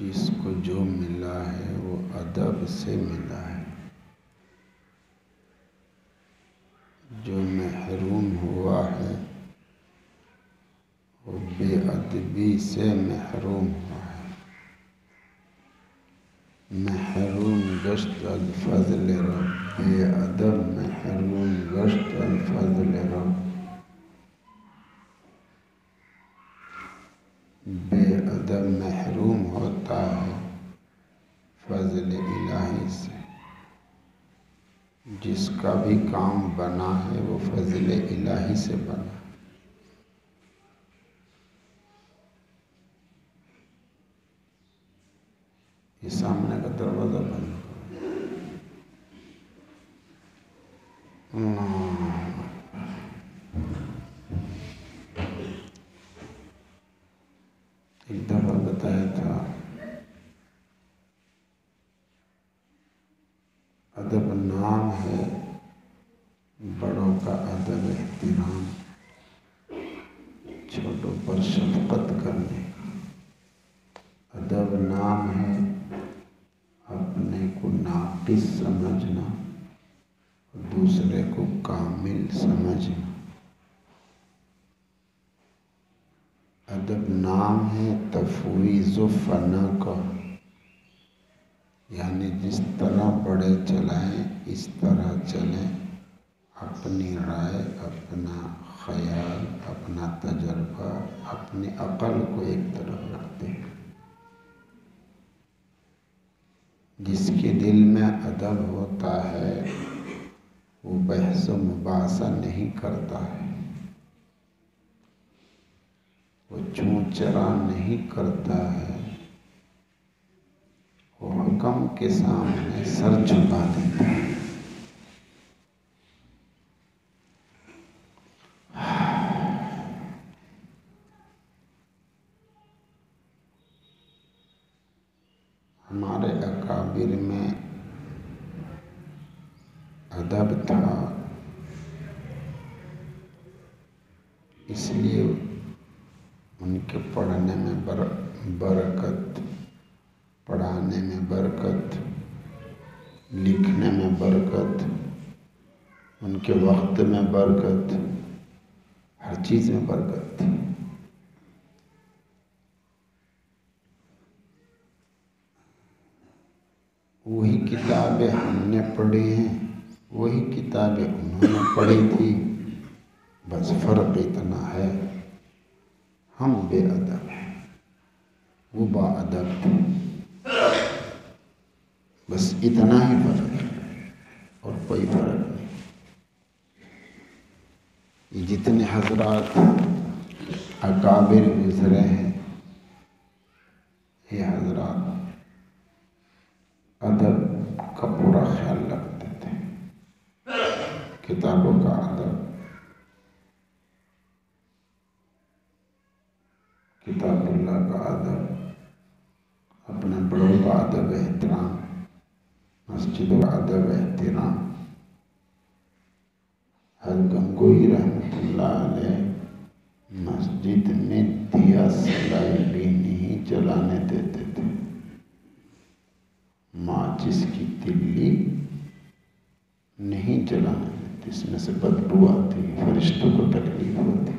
जिसको जो मिला है वो अदब से मिला है, जो महरूम हुआ है वो बेअदबी से महरूम हुआ है। महरूम गश्त अल-फज़ल रब, बेअदब महरूम गश्त अल-फज़ल रब। बेअदब महरूम होता है फज़ल इलाही से। जिसका भी काम बना है वो फज़ल इलाही से बना। ये सामने का दरवाज़ा बंद करो। एक दफ़ा बताया था, अदब नाम है बड़ों का अदब एहतराम, छोटों पर शफ़क़त करने का। अदब नाम है अपने को नाक़िस समझना और दूसरे को कामिल समझना। अदब नाम है तफ़वीज़ फ़ना का, यानी जिस तरह बड़े चलाएं इस तरह चलें। अपनी राय, अपना ख़याल, अपना तजर्बा, अपनी अक़ल को एक तरफ रखते हैं। जिसके दिल में अदब होता है वो बहस व मुबासा नहीं करता है, वो चूँ चरा नहीं करता है, वो हुक्म के सामने सर झुका देता है। हमारे अकाबिर में अदब था, इसलिए उनके पढ़ने में बरकत, पढ़ाने में बरकत, लिखने में बरकत, उनके वक्त में बरकत, हर चीज़ में बरकत थी। वही किताबें हमने पढ़ी हैं, वही किताबें उन्होंने पढ़ी थी, बस फ़र्क इतना है हम बेअदब हैं, वो बाअदब थे। बस इतना ही फ़र्क है और कोई फ़र्क नहीं। ये जितने हज़रात अकाबिर गुज़रे हैं, ये हज़रात अदब का पूरा ख्याल रखते थे। किताबों का अदब, किताबुल्लाह का अदब, अपने बड़ों का अदब एहतराम, मस्जिदों का अदब एहतराम। हज़रत गंगोई रहमतुल्लाह अलैह मस्जिद में दिया सलाई भी नहीं जलाने देते थे। माचिस की तिल्ली नहीं जलाने देते, इसमें से बदबू आती, फरिश्तों को तकलीफ होती।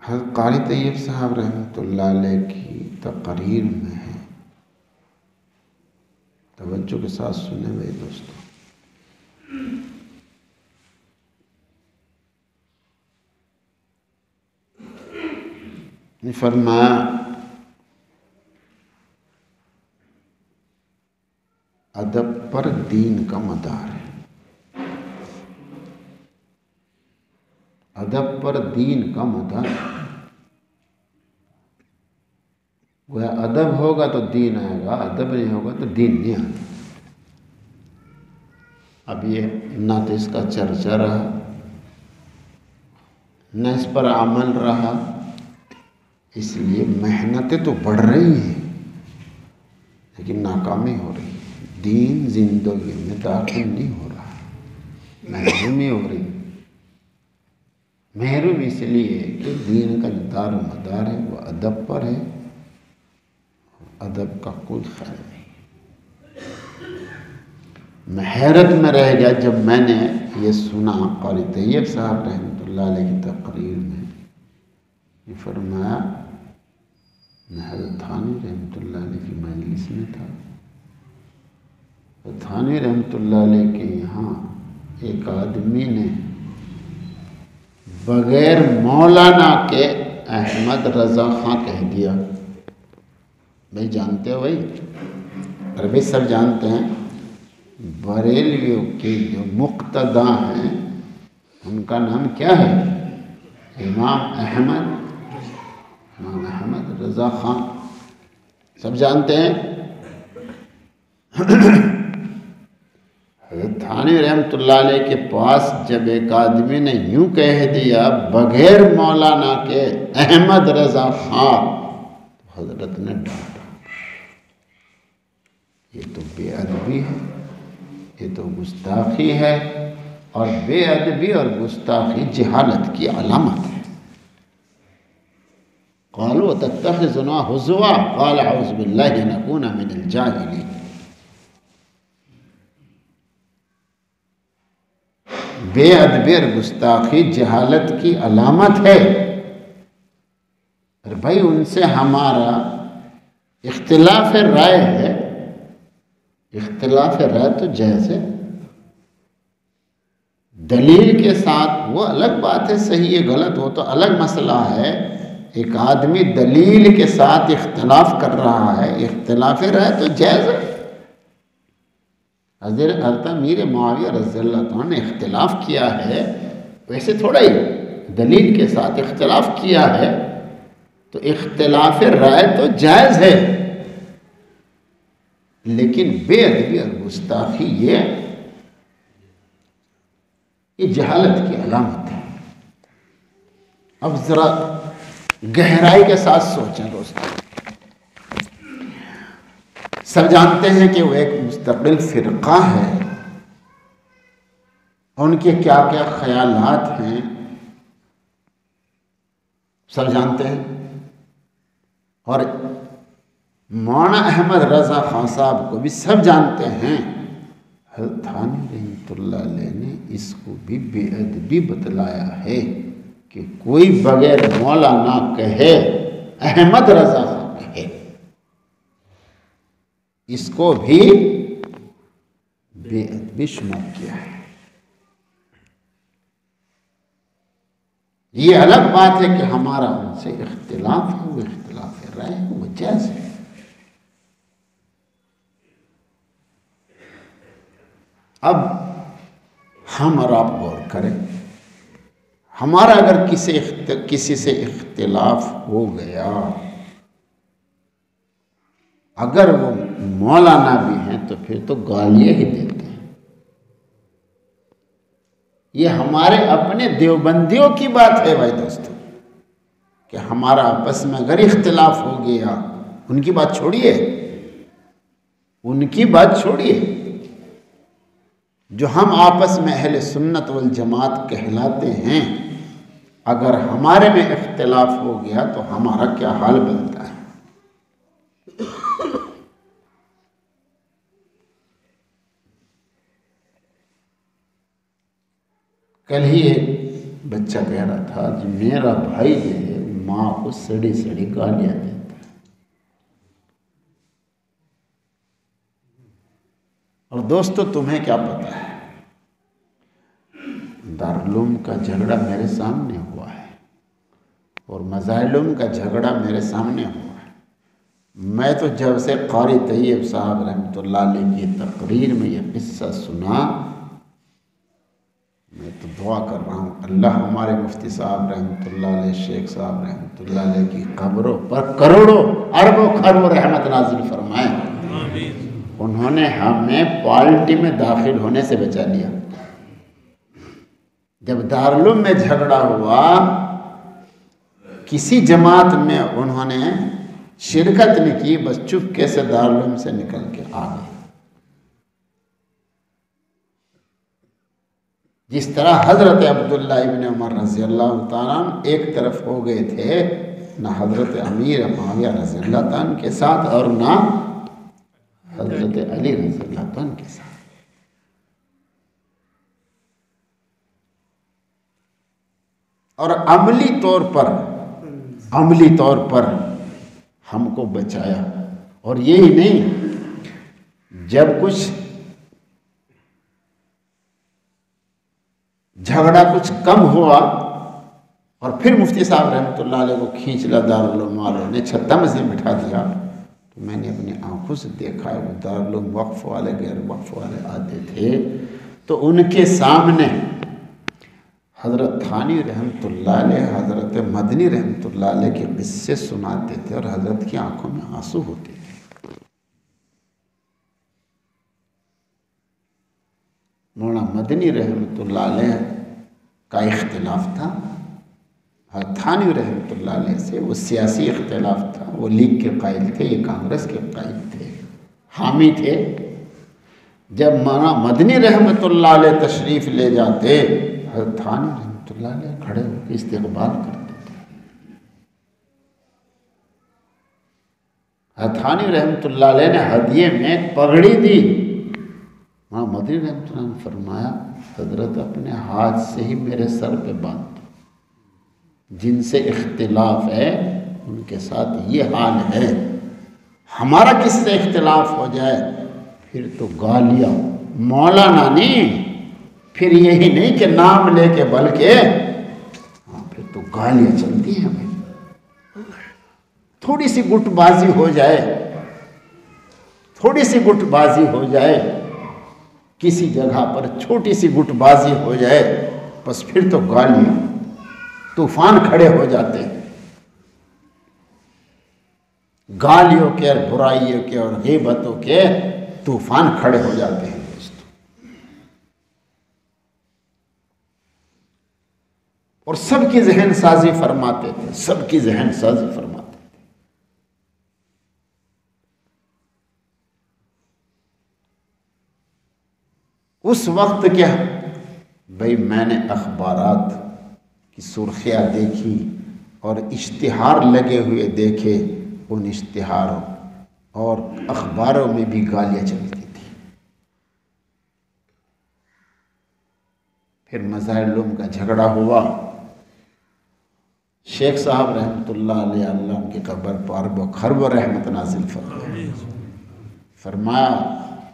हज़रत क़ारी तैयब साहब रहमतुल्लाह अलैह की तक़रीर में है, तवज्जो के साथ सुने मेरे दोस्तों। ने फरमाया अदब पर दीन का मदार है, अदब पर दीन का मदार। वह अदब होगा तो दीन आएगा, अदब नहीं होगा तो दीन नहीं आएगा। अब ये ना तो इसका चर्चा रहा, न इस पर अमल रहा, इसलिए मेहनतें तो बढ़ रही हैं लेकिन नाकामी हो रही है। दीन जिंदगी में दाखिल नहीं हो रहा, महरूमी हो रही। महरूम इसलिए कि दीन का जो दार मदार है वो अदब पर है, अदब का कोई ख्याल नहीं। मैं हैरत में रह गया जब मैंने ये सुना क़ारी तैयब साहब रहमतुल्लाह अलैह की तकरीर में ये फरमाया। मैं हज़रत थानवी रहमतुल्लाह अलैह की मजलिस में था। तो थानवी रहमतुल्लाह अलैह के यहाँ एक आदमी ने बगैर मौलाना के अहमद रज़ा खां कह दिया। भाई जानते हो भाई, अरबी सब जानते हैं। बरेलियों के जो मुक्तदा हैं उनका नाम क्या है? इमाम अहमद रज़ा खां, सब जानते हैं। हज़रत थानवी रहमतुल्लाह अलैह के पास जब एक आदमी ने यूं कह दिया बगैर मौलाना के अहमद रज़ा खां, तो हजरत ने डांटा, ये तो बेअदबी है, ये तो गुस्ताखी है, और बेअदबी और गुस्ताखी जहालत की अलामत है। क़ालू तत्तख़िज़ुना हुज़वा क़ाल अऊज़ु बिल्लाहि अन अकूना मिनल जाहिलीन। बेअदबी और गुस्ताखी जहालत की अलामत है। अरे भाई उनसे हमारा इख्तिलाफ राय है, इख्तिलाफ राय तो जैसे दलील के साथ, वो अलग बात है, सही है गलत वो तो अलग मसला है। एक आदमी दलील के साथ इख्तिलाफ कर रहा है, इख्तिलाफ राय तो जायज़ है। हज़रत अमीर मुआविया रज़ियल्लाहु अन्हु ने इख्तिलाफ किया है, वैसे थोड़ा ही दलील के साथ इख्तिलाफ किया है, तो इख्तिलाफ राय तो जायज़ है, लेकिन बेअदबी और गुस्ताखी ये जहालत की अलामत है। अब जरा गहराई के साथ सोचें दोस्तों। सब जानते हैं कि वो एक मुस्तकिल फ़िरक़ा है, उनके क्या क्या ख़यालात हैं सब जानते हैं। और मौलाना अहमद रज़ा खां साहब को भी सब जानते हैं। हज़रत थानवी रहमतुल्लाह अलैह ने इसको भी बेअदबी बतलाया है कि कोई बगैर मौलाना कहे अहमद रज़ा खां कहे, इसको भी बेअदबी शुमार किया है। ये अलग बात है कि हमारा उनसे इख्तिलाफ है, वो इख्तिलाफ राय है, वो जायज़ है। अब हम और आप गौर करें, हमारा अगर किसी से इख्तिलाफ हो गया, अगर वो मौलाना भी हैं तो फिर तो गालियाँ ही देते हैं। ये हमारे अपने देवबंदियों की बात है भाई दोस्तों, कि हमारा आपस में अगर इख्तिलाफ हो गया, उनकी बात छोड़िए, उनकी बात छोड़िए, जो हम आपस में अहले सुन्नत वल जमात कहलाते हैं, अगर हमारे में इख्तिलाफ हो गया तो हमारा क्या हाल बनता है। कल ही एक बच्चा कह रहा था कि मेरा भाई जो है माँ को सड़ी सड़ी गालियाँ देता है। और दोस्तों तुम्हें क्या पता है, दारुल उलूम का झगड़ा मेरे सामने हुआ है, और मज़ाहिलुम का झगड़ा मेरे सामने हुआ है। मैं तो जब से क़ारी तैयब साहब रहमतुल्लाह अलैह की तकरीर में यह किस्सा सुना, मैं तो दुआ कर रहा हूँ अल्लाह हमारे मुफ्ती साहब रहमतुल्लाह अलैह, शेख साहब रहमतुल्लाह अलैह की कब्रों पर करोड़ों अरबों खरबों रहमत नाज़िल फरमाए। उन्होंने हमें पार्टी में दाखिल होने से बचा लिया। जब दारुल में झगड़ा हुआ, किसी जमात में उन्होंने शिरकत नहीं की, बस चुपके से दारुल से निकल के आ गए। जिस तरह हज़रत अब्दुल्ला इब्न उमर रज़ी अल्लाह तआला एक तरफ हो गए थे, ना हज़रत अमीर मुआविया रज़ी अल्लाह तआला के साथ और ना हज़रत अली रज़ी अल्लाह तआला के साथ। और अमली तौर पर हमको बचाया। और यही नहीं, जब कुछ झगड़ा कुछ कम हुआ और फिर मुफ्ती साहब रहमतुल्लाह अलैह को खींच ला दारुल उलूम वालों ने, छत्ता में से बिठा दिया, तो मैंने अपनी आंखों से देखा है वो दारुल उलूम वक्फ वाले गैर वक्फ वाले आते थे तो उनके सामने हज़रत थानी रहमतुल्लाह अलैह, हज़रत मदनी रहमतुल्लाह अलैह के किस्से सुनाते थे और हज़रत की आंखों में आंसू होते थे। मौलाना मदनी रहमतुल्लाह अलैह का इख्तिलाफ था, थानी रहमतुल्लाह अलैह से वो सियासी इख्तिलाफ था। वो लीग के कायल थे, ये कांग्रेस के कायल थे, हामी थे। जब मौलाना मदनी रहमतुल्लाह अलैह तशरीफ़ ले जाते, हज़रत थानी रहमतुल्लाह अलैह खड़े होकर इस्तकबाल करते थे। हज़रत थानी रहमतुल्लाह अलैह ने हदिये में पगड़ी दी। वहाँ मदनी रहमतुल्लाह ने फरमाया, हज़रत अपने हाथ से ही मेरे सर पे बांध दो, जिनसे इख्तिलाफ है उनके साथ ये हाल है, हमारा किससे इख्तिलाफ हो जाए फिर तो गालियाँ, मौलाना नहीं, फिर यही नहीं कि नाम लेके बल्कि फिर तो गालियाँ चलती हैं भाई। थोड़ी सी गुटबाजी हो जाए, थोड़ी सी गुटबाजी हो जाए, किसी जगह पर छोटी सी गुटबाजी हो जाए, बस फिर तो गालियाँ तूफान खड़े हो जाते हैं। गालियों के और बुराइयों के और ग़ीबतों के तूफान खड़े हो जाते हैं दोस्तों। और सबकी जहन साजी फरमाते थे, सबकी जहन साजी फरमाते थे। उस वक्त क्या भाई, मैंने अखबारात की सुर्खियाँ देखी और इश्तिहार लगे हुए देखे, उन इश्तिहारों और अखबारों में भी गालियाँ चलती थी। फिर मज़ाहिलुम का झगड़ा हुआ, शेख साहब रहमतुल्लाह अलैह, अल्लाह उनके कब्र पर खरब रहमत नाज़िल फरमाया,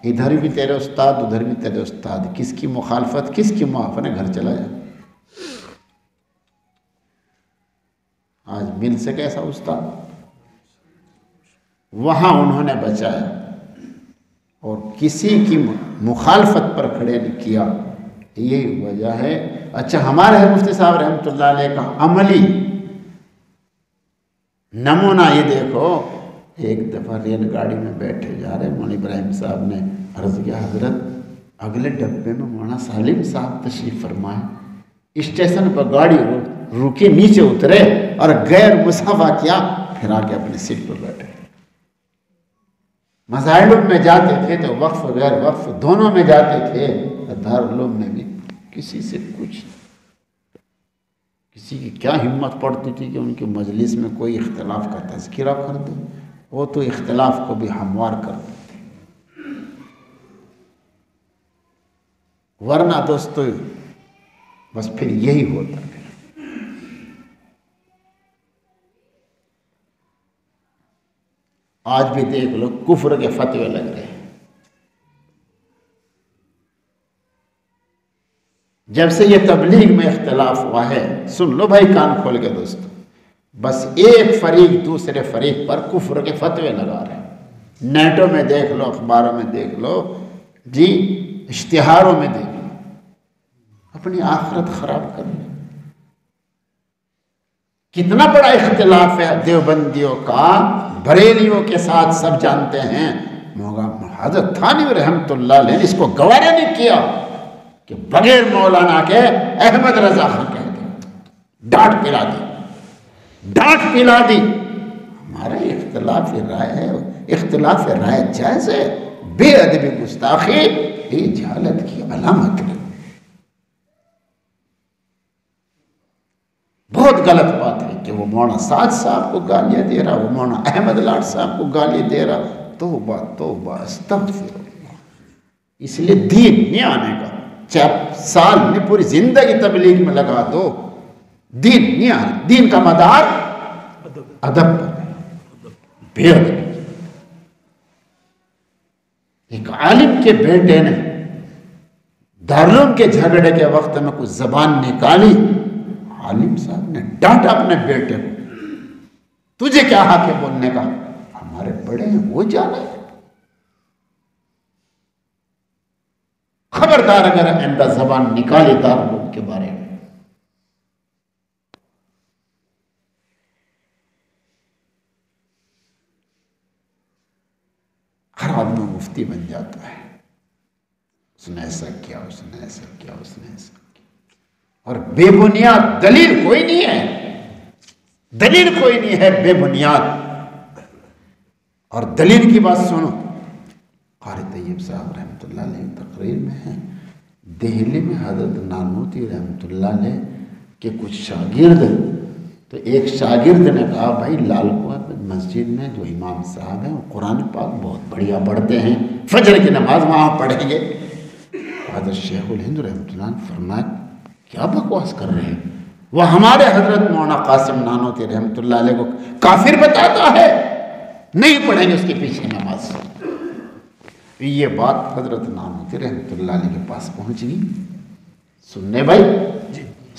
इधर भी तेरे उस्ताद उधर भी तेरे उस्ताद, किसकी मुखालफत किसकी मुआफ़ने, घर चला जा। आज मिल सके ऐसा उस्ताद, वहाँ उन्होंने बचाया और किसी की मुखालफत पर खड़े नहीं किया। यही वजह है। अच्छा, हमारे मुफ्ती साहब रहमतुल्लाह अलैह का अमली नमूना ये देखो, एक दफ़ा रेलगाड़ी में बैठे जा रहे मौलाना इब्राहिम साहब ने अर्ज़ किया, हज़रत अगले डब्बे में मौलाना सालिम साहब तशरीफ़ फरमाए। स्टेशन पर गाड़ी रुके, नीचे उतरे और गैर मुसाफा किया, फिर आके अपने सीट पर बैठे। मज़ाहिलुम में जाते थे तो वक्फ गैर वक्फ दोनों में जाते थे। दारुल में भी किसी से कुछ, किसी की क्या हिम्मत पड़ती थी कि उनके मजलिस में कोई इख्तिलाफ का तज़किरा कर दे, वो तो इख्तिलाफ को भी हमवार करते थे। वरना दोस्तों बस फिर यही होता है। आज भी देख लो, कुफ्र के फतवे लग रहे हैं। जब से ये तबलीग में इख्तिलाफ हुआ है, सुन लो भाई कान खोल के दोस्तों, बस एक फरीक दूसरे फरीक पर कुफ्र के फतवे लगा रहे हैं। नेटों में देख लो, अखबारों में देख लो जी, इश्तिहारों में देख लो, अपनी आखिरत खराब कर लो। कितना बड़ा इख्तिलाफ है देवबंदियों का बरेलियों के साथ, सब जानते हैं। हज़रत थानवी रहमतुल्लाह अलैह ने इसको गवारा नहीं किया कि बगैर मौलाना के अहमद रजा खान कह दे, डांट पिला दी, डांट पिला दी। हमारा इख्तिलाफ राय है, इख्तिलाफ राय जायज़ है, बेअदबी गुस्ताखी ये जहालत की अलामत है। बहुत गलत बात है कि वो मौलाना साद साहब को गालियाँ दे रहा, वो मौलाना अहमद लाड साहब को गालियाँ दे रहा। तौबा तौबा अस्तग़फिरुल्लाह। इसलिए दीन नहीं आने का, चाहे साल में पूरी जिंदगी तबलीग में लगा दो, दीन नहीं आने। दीन का मदार अदब पर, बेअदबी। एक आलिम के बेटे ने दारुल के झगड़े के वक्त में कुछ जबान निकाली, आलिम साहब ने डांटा अपने बेटे को, तुझे क्या हक है बोलने का? हमारे बड़े हैं, वो जाने। खबरदार अगर आइंदा जबान निकाले दारुल के बारे में। हर आदमी मुफ्ती बन जाता है, उसने ऐसा किया, उसने ऐसा किया, उसने ऐसा किया, और बेबुनियाद दलील कोई नहीं है, दलील कोई नहीं है, बेबुनियाद। और दलील की बात सुनो, कारी तैयब साहब रहमतुल्लाह अलैह तकरीर में है, दिल्ली में हजरत नानूती रहमतुल्लाह अलैह के कुछ शागिर्द, तो एक शागिर्द ने कहा, भाई लालकुआ मस्जिद में जो इमाम साहब हैं वो कुरान पाक बहुत बढ़िया पढ़ते हैं, फजर की नमाज वहाँ पढ़ेंगे। हजरत शेखुल हिंद रहमतुल्लाह ने फरमाया, क्या बकवास कर रहे हैं, वह हमारे हजरत मौलाना कासिम नानोती रहमतुल्लाह अलैह को काफिर बताता है, नहीं पढ़ेंगे उसके पीछे नमाज। ये बात हजरत नानोती रहमतुल्लाह अलैह के पास पहुंच गई। सुनने भाई,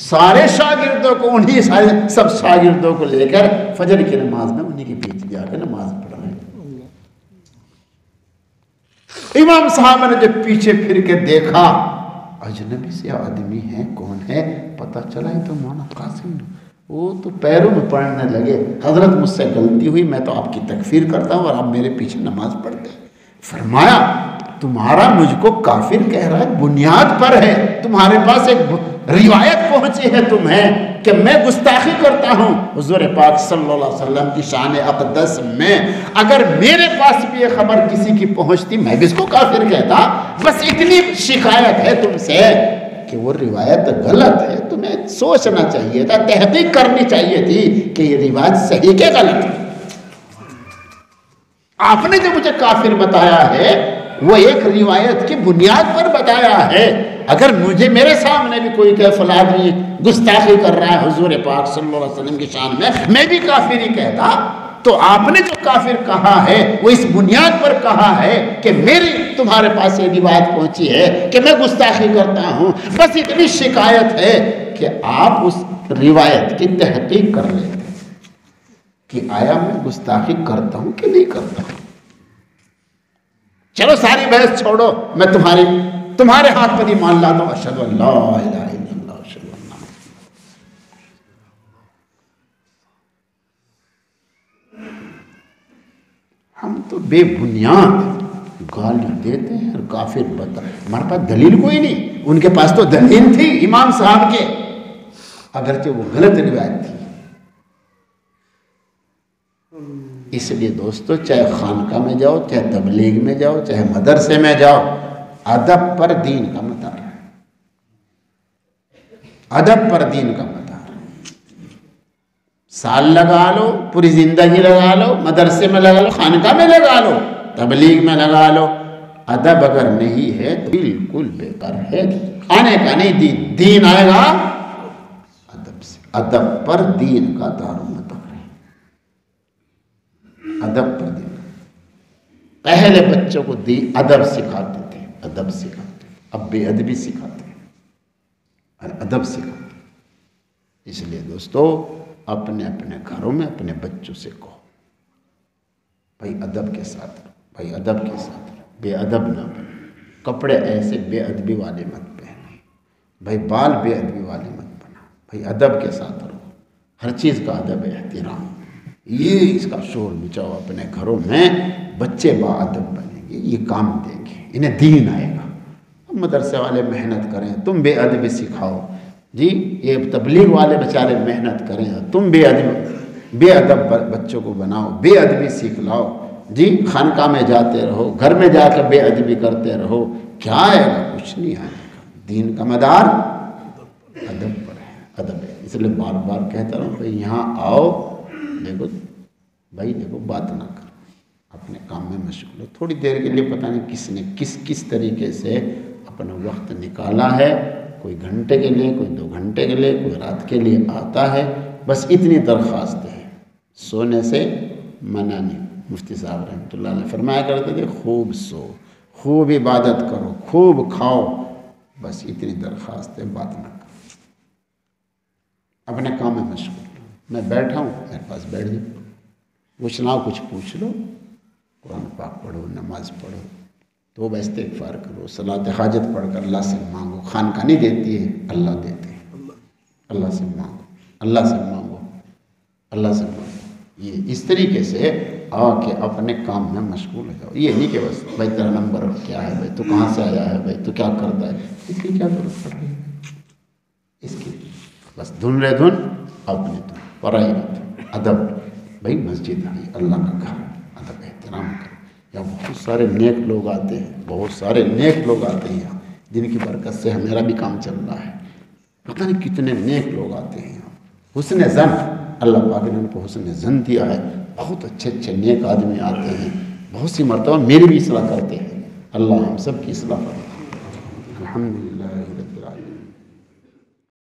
सारे शागिर्दों को, उन्हीं सारे सब शागिर्दों को लेकर फजर की नमाज में उन्हीं के पीछे जाकर नमाज पढ़ रहे हैं। इमाम साहब ने जब पीछे फिर के देखा, अजनबी से आदमी है, कौन है, पता चला ही तो मौलाना कासिम। वो तो पैरों में पड़ने लगे, हजरत मुझसे गलती हुई, मैं तो आपकी तकफीर करता हूँ और आप मेरे पीछे नमाज पढ़ते। फरमाया, तुम्हारा मुझको काफिर कह रहा है बुनियाद पर है, तुम्हारे पास एक रिवायत पहुंची है तुम्हें कि मैं गुस्ताखी करता हूं हुजूर पाक सल्लल्लाहु अलैहि वसल्लम की शान अक़दस में। अगर मेरे पास भी ये खबर किसी की पहुंचती, मैं भी इसको काफिर कहता। बस इतनी शिकायत है तुमसे कि वो रिवायत गलत है, तुम्हें सोचना चाहिए था, तहकीक करनी चाहिए थी कि ये रिवायत सही के गलत है। आपने जो मुझे काफिर बताया है वो एक रिवायत की बुनियाद पर बताया है। अगर मुझे मेरे सामने भी कोई कहे फला आदमी गुस्ताखी कर रहा है हुजूर पाक सल्लल्लाहु अलैहि वसल्लम की शान में, मैं भी काफिर ही कहता। तो आपने जो काफिर कहा है वो इस बुनियाद पर कहा है कि मेरी तुम्हारे पास ये रिवायत पहुंची है कि मैं गुस्ताखी करता हूं। बस इतनी शिकायत है कि आप उस रिवायत की तहकीक कर लें कि आया मैं गुस्ताखी करता हूं कि नहीं करता हूं। चलो सारी बहस छोड़ो, मैं तुम्हारे हाथ पर ही मान लाता हूं, अशहदु अल्ला इलाहा इल्लल्लाह अशहदु अन्ना। हम तो बेबुनियाद गाली देते हैं और काफिर बता, हमारे पास दलील कोई नहीं, उनके पास तो दलील थी इमाम साहब के, अगरचे वो गलत रिवायत थी। इसलिए दोस्तों, चाहे खानका में जाओ, चाहे तबलीग में जाओ, चाहे मदरसे में जाओ, अदब पर दीन का मदार है, अदब पर दीन का मदार है। साल लगा लो, पूरी जिंदगी लगा लो, मदरसे में लगा लो, खानका में लगा लो, तबलीग में लगा लो, अदब अगर नहीं है तो बिल्कुल बेकार है। आने का नहीं दीन, दीन आएगा अदब से। अदब पर दीन का दारुमदार है, अदब पर दीन। पहले बच्चों को अदब सिखाते थे, अदब सिखाते, अब बेअदबी सिखाते हैं, अदब सिखाते। इसलिए दोस्तों, अपने अपने घरों में अपने बच्चों से कहो भाई अदब के साथ रहो, भाई अदब के साथ रहो, बेअदब ना बनो, कपड़े ऐसे बेअदबी वाले मत पहनो, भाई बाल बेअदबी वाले मत बनाओ, भाई अदब के साथ रहो, हर चीज़ का अदब एहतराम, ये इसका शोर मचाओ अपने घरों में, बच्चे बाअदब बनेंगे, ये काम देंगे, इन्हें दीन आएगा। मदरसे वाले मेहनत करें, तुम बेअदबी सिखाओ जी, ये तबलीग वाले बेचारे मेहनत करें, तुम बेअदब बच्चों को बनाओ, बेअदबी सीख लाओ जी, खानका में जाते रहो, घर में जाकर बेअदबी करते रहो, क्या आएगा? कुछ नहीं आएगा। दीन का मदार अदब पर है, अदब है। इसलिए बार बार कहता रहूँ भाई यहाँ आओ, देखो भाई देखो बात ना करो, अपने काम में मशगूल हो। थोड़ी देर के लिए पता नहीं किसने किस तरीके से अपना वक्त निकाला है, कोई घंटे के लिए, कोई 2 घंटे के लिए, कोई रात के लिए आता है, बस इतनी दरख्वास्त है, सोने से मना नहीं। मुफ्ती साहब रहमतुल्लाह अलैह फरमाया करते थे खूब सो, खूब इबादत करो, खूब खाओ, बस इतनी दरख्वास्त है, बात ना करो, अपने काम में मशगूल। मैं बैठा हूँ, मेरे पास बैठ जाओ, पूछना हो कुछ पूछ लो, कुरान पाक पढ़ो, नमाज पढ़ो, तौबा इस्तिग़फ़ार करो, सलात हाजत पढ़कर अल्लाह से मांगो। खानका नहीं देती है, अल्लाह देते हैं, अल्लाह से मांगो, अल्लाह से मांगो, अल्लाह से मांगो। ये इस तरीके से आके अपने काम में मशगूल हो जाओ। ये नहीं कि बस भाई तेरा नंबर क्या है, भाई तू कहाँ से आया है, भाई तू क्या करता है, इसकी क्या जरूरत पड़ रही है इसकी? बस धुन रे धुन, अपने धुन, पढ़ाई मत, अदब। भाई मस्जिद है, अल्लाह का घर, अदब एहतराम करो। यहाँ बहुत सारे नेक लोग आते हैं, बहुत सारे नेक लोग आते हैं यहाँ, जिनकी बरकत से मेरा भी काम चल रहा है। पता नहीं कितने नेक लोग आते हैं यहाँ। हुस्न ज़न, अल्लाह पाक ने उनको हुस्न ज़न दिया है, बहुत अच्छे अच्छे नेक आदमी आते हैं, बहुत सी मरतबा मेरी भी इस्लाह करते हैं। अल्लाह हम सब की इस्लाह करे। अल्हम्दुलिल्लाह रब्बिल आलमीन।